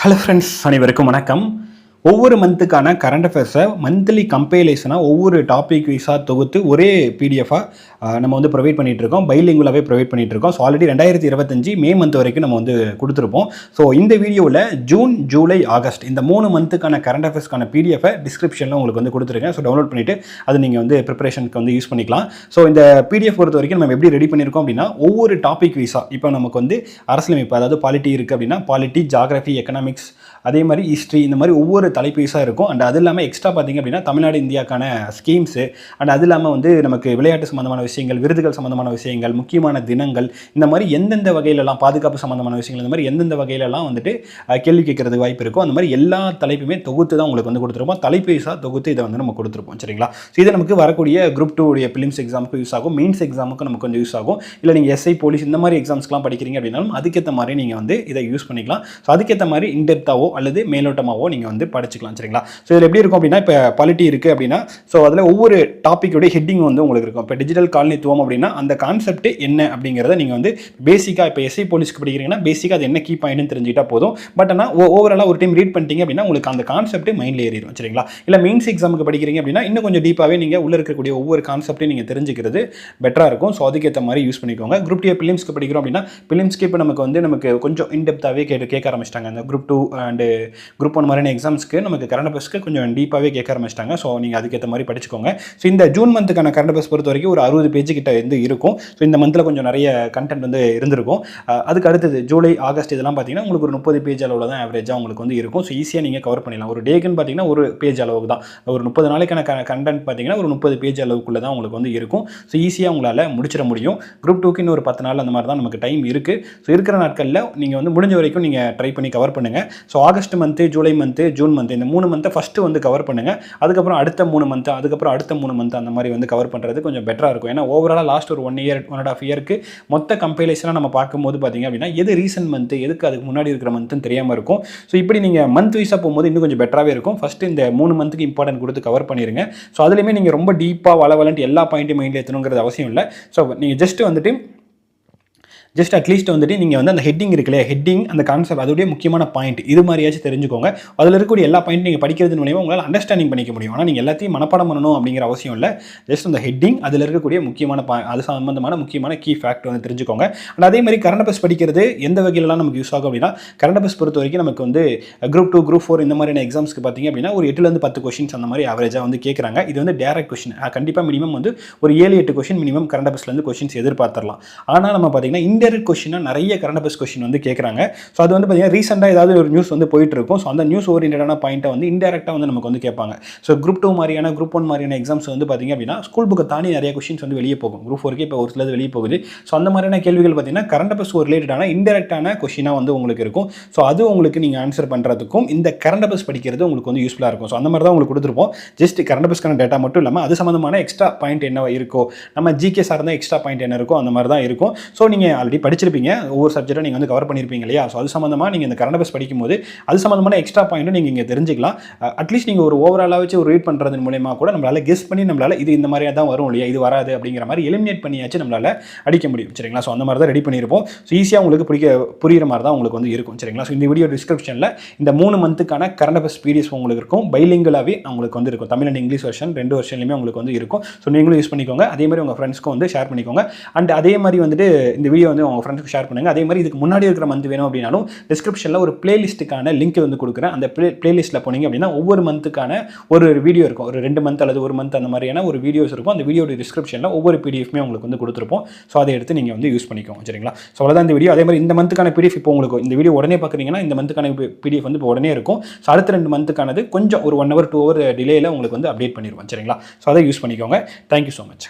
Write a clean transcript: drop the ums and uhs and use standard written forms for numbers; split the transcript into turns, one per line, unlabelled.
Hello friends, அனைவருக்கும் வணக்கம். ஒவ்வொரு மந்த்துக்கான கரண்ட் அஃபேர்ஸை மந்த்லி கம்பைலேஷனாக ஒவ்வொரு டாபிக் வைஸாக தொகுத்து ஒரே பிடிஎஃபாக நம்ம வந்து ப்ரொவைட் பண்ணிகிட்ருக்கோம். பைலிங்குலாகவே ப்ரொவைட் பண்ணிகிட்ருக்கோம். ஸோ ஆல்ரெடி 2025 மே மந்த் வரைக்கும் நம்ம வந்து கொடுத்துருப்போம். ஸோ இந்த வீடியோவில் ஜூன், ஜூலை, ஆகஸ்ட் இந்த 3 மந்த்துக்கான கரண்ட் அஃபேர்ஸ்க்கான பிடிஎஃபை டிஸ்கிரிப்ஷனில் உங்களுக்கு வந்து கொடுத்துருக்கேன். ஸோ டவுன்லோட் பண்ணிவிட்டு அது நீங்கள் வந்து ப்ரிப்பரேஷனுக்கு வந்து யூஸ் பண்ணிக்கலாம். ஸோ இந்த பிடிஎஃப் பொறுத்த வரைக்கும் நம்ம எப்படி ரெடி பண்ணியிருக்கோம் அப்படின்னா, ஒவ்வொரு டாபிக் வைஸாக இப்போ நமக்கு வந்து அரசியலமைப்பு, அதாவது பாலிட்டி இருக்குது அப்படின்னா பாலிட்டி, ஜாகிரஃபி, எக்கனாமிக்ஸ், அதே மாதிரி ஹிஸ்ட்ரி, இந்த மாதிரி ஒவ்வொரு தலைப்பீஸாக இருக்கும். அண்ட் அது இல்லாமல் எக்ஸ்ட்ரா பார்த்திங்க அப்படின்னா தமிழ்நாடு இந்தியாக்கான ஸ்கீம்ஸு, அண்ட் அது இல்லாமல் வந்து நமக்கு விளையாட்டு சம்மந்தமான விஷயங்கள், விருதுகள் சம்மந்தமான விஷயங்கள், முக்கியமான தினங்கள், இந்த மாதிரி எந்தெந்த வகையிலலாம் பாதுகாப்பு சம்மந்தமான விஷயங்கள், இந்த மாதிரி எந்தெந்த வகையிலலாம் வந்துட்டு கேள்வி கேட்கறது வாய்ப்பு இருக்கும். அந்த மாதிரி எல்லா தலைப்புமே தொகுத்து தான் உங்களுக்கு வந்து கொடுத்துருப்போம். தலைப்பீஸாக தொகுத்து இதை வந்து நம்ம கொடுத்துருப்போம். சரிங்களா? ஸோ இது நமக்கு வரக்கூடிய குரூப் 2 உடைய பிலிம்ஸ் எக்ஸாமுக்கு யூஸ் ஆகும், மெயின்ஸ் எக்ஸாமுக்கு நமக்கு கொஞ்சம் யூஸ் ஆகும். இல்லை நீங்கள் எஸ்ஐ, போலீஸ் இந்த மாதிரி எக்ஸாம்ஸ்லாம் படிக்கிறீங்க அப்படின்னாலும் அதுக்கேற்ற மாதிரி நீங்கள் வந்து இதை யூஸ் பண்ணிக்கலாம். ஸோ அதுக்கேற்ற மாதிரி இன்டெப்த்தாவோ அல்லது மேலோட்டமாவோ நீங்கள் வந்து படிச்சுக்கலாம். சரிங்களா? ஸோ இதில் எப்படி இருக்கும் அப்படின்னா, இப்போ பாலிட்டி இருக்குது அப்படின்னா, ஸோ அதில் ஒவ்வொரு டாப்பிக்கோடைய ஹெட்டிங் வந்து உங்களுக்கு இருக்கும். இப்போ டிஜிட்டல் காலனித்துவம் அப்படின்னா அந்த கான்செப்ட் என்ன அப்படிங்கிறத நீங்கள் வந்து பேசிக்காக, இப்போ எஸ்ஐ போலீஸ்க்கு படிக்கிறீங்கன்னா பேசிக்காக அது என்ன கீ பாயிண்ட்னு தெரிஞ்சுக்கிட்டா போதும். பட் ஆனால் ஓவராலாக ஒரு டைம் ரீட் பண்ணிட்டீங்க அப்படின்னா உங்களுக்கு அந்த கான்செப்ட் மைண்டில் ஏறிடும். சரிங்களா? இல்லை மெயின்ஸ் எக்ஸாமுக்கு படிக்கிறீங்க அப்படின்னா இன்னும் கொஞ்சம் டீப்பாகவே நீங்கள் உள்ளே இருக்கக்கூடிய ஒவ்வொரு கான்செப்டையும் நீங்கள் தெரிஞ்சுக்கிறது பெட்டராக இருக்கும். ஸோ அதுக்கேற்ற மாதிரி யூஸ் பண்ணிக்கோங்க. குரூப் 2 பிலிம்ஸ்க்கு படிக்கிறோம் அப்படின்னா பிலிம்ஸ்க்கு இப்போ நமக்கு கொஞ்சம் இன்டெப்த்தாகவே கேட்க ஆரம்பிச்சிட்டாங்க. அந்த குரூப் 2 அண்ட் குரூப் 1 மாதிரியான எக்ஸாம்ஸ்க்கு நமக்கு கரண்ட் அஃபேர்ஸ்க்கு கொஞ்சம் டீப்பாகவே கேட்க ஆரம்பிச்சிட்டாங்க. ஸோ நீங்கள் அதுக்கேற்ற மாதிரி படிச்சுக்கோங்க. ஸோ இந்த ஜூன் மந்த்துக்கான கரண்ட் அஃபேர்ஸ் பொறுத்த வரைக்கும் ஒரு 60 பேஜ் கிட்ட வந்து இருக்கும். ஸோ இந்த மந்தில் கொஞ்சம் நிறைய கண்டென்ட் வந்து இருந்திருக்கும். அதுக்கு அடுத்தது ஜூலை, ஆகஸ்ட் இதெல்லாம் பார்த்தீங்கன்னா உங்களுக்கு ஒரு 30 பேஜ் அளவில் தான் ஆவரேஜாக உங்களுக்கு வந்து இருக்கும். ஸோ ஈஸியாக நீங்கள் கவர் பண்ணிடலாம். ஒரு டேக்குன்னு பார்த்தீங்கன்னா ஒரு பேஜ் அளவுக்கு தான், ஒரு 30 நாளைக்கான கண்டென்ட் பார்த்தீங்கன்னா ஒரு 30 பேஜ் அளவுக்குள்ளே தான் உங்களுக்கு வந்து இருக்கும். ஸோ ஈஸியாக உங்களால் முடிச்சிட முடியும். குரூப் 2க்கு இன்னும் ஒரு 10 நாள் அந்த மாதிரி தான் நமக்கு டைம் இருக்குது. ஸோ இருக்கிற நாட்களில் நீங்கள் வந்து முடிஞ்ச வரைக்கும் நீங்கள் ட்ரை பண்ணி கவர் பண்ணுங்கள். So August month, July month, June month இந்த 3 மந்த்தை ஃபஸ்ட்டு வந்து கவர் பண்ணுங்கள். அதுக்கப்புறம் அடுத்த 3 மந்த்து, அதுக்கப்புறம் அடுத்த 3 மந்த் அந்த மாதிரி வந்து கவர் பண்ணுறது கொஞ்சம் பெட்டராக இருக்கும். ஏன்னா ஓவராலாக லாஸ்ட் ஒரு 1 இயர் 1.5 இயருக்கு மொத்த கம்பைலேஷனாக நம்ம பார்க்கும்போது பார்த்தீங்க அப்படின்னா எது ரீசன்ட் மந்த்து, எதுக்கு அதுக்கு முன்னாடி இருக்கிற மந்த்துன்னு தெரியாமல் இருக்கும். ஸோ இப்படி நீங்கள் மந்த் வைஸாக போகும்போது இன்னும் கொஞ்சம் பெட்டராகவே இருக்கும். ஃபஸ்ட்டு இந்த 3 மந்த்துக்கு இம்பார்ட்டன்ட் கொடுத்து கவர் பண்ணிடுங்க. ஸோ அதுலேயுமே நீங்கள் ரொம்ப டீப்பாக வளவலன்ட்டு எல்லா பாயிண்ட்டையும் மைண்டில் ஏற்றணுங்கிறது அவசியம் இல்லை. ஸோ நீங்கள் ஜஸ்ட் அட்லீஸ்ட் வந்துட்டு நீங்கள் வந்து அந்த ஹெட்டிங் இருக்குல்ல, ஹெட்டிங் அந்த கான்செப்ட் அதோடைய முக்கியமான பாயிண்ட் இது மாதிரியாச்சும் தெரிஞ்சுக்கோங்க. அதில் இருக்கக்கூடிய எல்லா பாயிண்ட் நீங்கள் படிக்கிறது மூலியமாக உங்களால் அண்டர்ஸ்டாண்டிங் பண்ணிக்க முடியும். ஆனால் நீங்கள் எல்லாத்தையும் மனப்பாடம் பண்ணணும் அப்படிங்கிற அவசியம் இல்லை. ஜஸ்ட் அந்த ஹெட்டிங் அதில் இருக்கக்கூடிய முக்கியமான அது சம்பந்தமான முக்கியமான கீ ஃபேக்ட் வந்து தெரிஞ்சுக்கோங்க. அண்ட் அதே மாதிரி கரண்ட் அஃபேர்ஸ் படிக்கிறது எந்த வகையிலலாம் நமக்கு யூஸ் ஆகும் அப்படின்னா, கரண்ட் அஃபேர்ஸ் பொறுத்த வரைக்கும் நமக்கு வந்து குரூப் 2, குரூப் 4 இந்த மாதிரியான எக்ஸாம்ஸ்க்கு பார்த்தீங்க அப்படின்னா ஒரு 8லேருந்து 10 கொஸ்டின்ஸ் அந்த மாதிரி ஆவரேஜாக வந்து கேட்குறாங்க. இது வந்து டேரக்ட் கொஸ்டின். கண்டிப்பாக மினிமம் வந்து ஒரு 7-8 கொஸ்டின் மினிமம் கரண்ட் அஃபேர்ஸ்லேருந்து கொஸ்டின்ஸ் எதிர்பார்த்துடலாம். ஆனால் நம்ம பார்த்தீங்கன்னா இன்டெரக்ட் கொஸ்டினாக நிறைய கரண்ட் அஃபேர்ஸ் கொஸ்டின் வந்து கேட்குறாங்க. ஸோ அது வந்து பார்த்தீங்கன்னா ரீசெண்டாக ஏதாவது ஒரு நியூஸ் வந்து போயிட்டு இருக்கும். ஸோ அந்த நியூஸ் ஓரியன்டான பாயிண்ட்டை வந்து இன்டெரக்டாக வந்து நமக்கு வந்து கேட்பாங்க. ஸோ குரூப் 2 மாதிரியான, குரூப் 1 மாதிரியான எக்ஸாம்ஸ் வந்து பார்த்தீங்க அப்படின்னா ஸ்கூல் புக்கை தாண்டி நிறைய கொஸ்டின்ஸ் வந்து வெளியே போகும். குரூப் 4க்கு இப்போ ஒரு சிலது வெளியே போகுது. ஸோ அந்த மாதிரியான கேள்விகள் பார்த்தீங்கன்னா கரண்ட் அஃபேர்ஸ் ரிலேட்டடான இன்டெரக்டான கொஸ்டினாக வந்து உங்களுக்கு இருக்கும். ஸோ அது உங்களுக்கு நீங்கள் ஆன்சர் பண்ணுறதுக்கும் இந்த கரண்ட் அஃபேர்ஸ் படிக்கிறது உங்களுக்கு வந்து யூஸ்ஃபுல்லாக இருக்கும். ஸோ அந்த மாதிரி தான் உங்களுக்கு கொடுத்துருப்போம். ஜஸ்ட் கரண்ட் அஃபேர்ஸ்க்கான டேட்டா மட்டும் இல்லாமல் அது சம்மந்தமான எக்ஸ்ட்ரா பாயிண்ட் என்ன இருக்கோ, நம்ம ஜிகே சார்ந்த எக்ஸ்ட்ரா பாயிண்ட் என்ன இருக்கோ அந்த மாதிரி தான் இருக்கும். ஸோ நீங்கள் ஆல்ரெடி படிச்சிருப்பீங்க, ஒவ்வொரு சப்ஜெக்டும் நீங்கள் வந்து கவர் பண்ணியிருப்பீங்க இல்லையா? ஸோ அது சம்மந்தமாக நீங்கள் இந்த கரண்ட் அஃபேர்ஸ் படிக்கும்போது அது சம்மந்தமான எக்ஸ்ட்ரா பாயிண்ட்டும் நீங்கள் இங்கே தெரிஞ்சிக்கலாம். அட்லீஸ்ட் நீங்கள் ஒரு ஓவராலாக வச்சு ஒரு ரீட் பண்ணுறது மூலமாக கூட நம்மளால் கெஸ் பண்ணி நம்மளால் இது இந்த மாதிரியாக தான் வரும் இல்லையா, இது வராது அப்படிங்கிற மாதிரி எலிமினேட் பண்ணியாச்சு நம்மளால் அடிக்க முடியும். சரிங்களா? ஸோ அந்த மாதிரி தான் ரெடி பண்ணியிருப்போம். ஸோ ஈஸியாக உங்களுக்கு புரிகிற மாதிரி தான் உங்களுக்கு வந்து இருக்கும். சரிங்களா? ஸோ இந்த வீடியோ டிஸ்கிரிப்ஷனில் இந்த 3 மந்த்துக்கான கரண்ட் அஃபேர்ஸ் பிடிஎஃப் உங்களுக்கு இருக்கும். பைலிங்குலாகவே உங்களுக்கு வந்து இருக்கும். தமிழ் அண்ட் இங்கிலீஷ் வெர்ஷன் 2 வெர்ஷன்லையுமே உங்களுக்கு வந்து இருக்கும். ஸோ நீங்களும் யூஸ் பண்ணிக்கோங்க. அதே மாதிரி உங்கள் ஃப்ரெண்ட்ஸ்க்கும் வந்து ஷேர் பண்ணிக்கோங்க. அண்ட் அதே மாதிரி வந்துட்டு இந்த வீடியோ வந்து உங்கள் ஃப்ரெண்ட்ஸ்க்கு ஷேர் பண்ணுங்கள். அதே மாதிரி இதுக்கு முன்னாடி இருக்கிற மந்த் வேணும் அப்படின்னாலும் டிஸ்கிரிப்ஷனில் ஒரு பிளேலிஸ்ட்டுக்கான லிங்க் வந்து கொடுக்குறேன். அந்த பிளேலிஸ்ட்டில் போனீங்க அப்படின்னா ஒவ்வொரு மந்த்துக்கான ஒரு வீடியோ இருக்கும். ஒரு 2 மந்த் அல்லது 1 மந்த் அந்த மாதிரியான ஒரு வீடியோஸ் இருக்கும். அந்த வீடியோட டிஸ்கிரிப்ஷனில் ஒவ்வொரு பிடிஎஃப்மே உங்களுக்கு வந்து கொடுத்துருப்போம். ஸோ அதை எடுத்து நீங்கள் வந்து யூஸ் பண்ணிக்கோங்க. சரிங்களா? ஸோ அவ்வளோதான் இந்த வீடியோ. அதே மாதிரி இந்த மந்த்துக்கான பிடிஎஃப் இப்போ உங்களுக்கு இந்த வீடியோ உடனே பார்க்குறீங்கன்னா இந்த மந்த்துக்கான பிடிஎஃப் வந்து இப்போ உடனே இருக்கும். ஸோ அடுத்த 2 மந்த்துக்கானது கொஞ்சம் ஒரு 1 hour 2 hour டிலேயில் உங்களுக்கு வந்து அப்டேட் பண்ணிடுவோம். சரிங்களா? ஸோ அதை யூஸ் பண்ணிக்கோங்க. Thank you so much.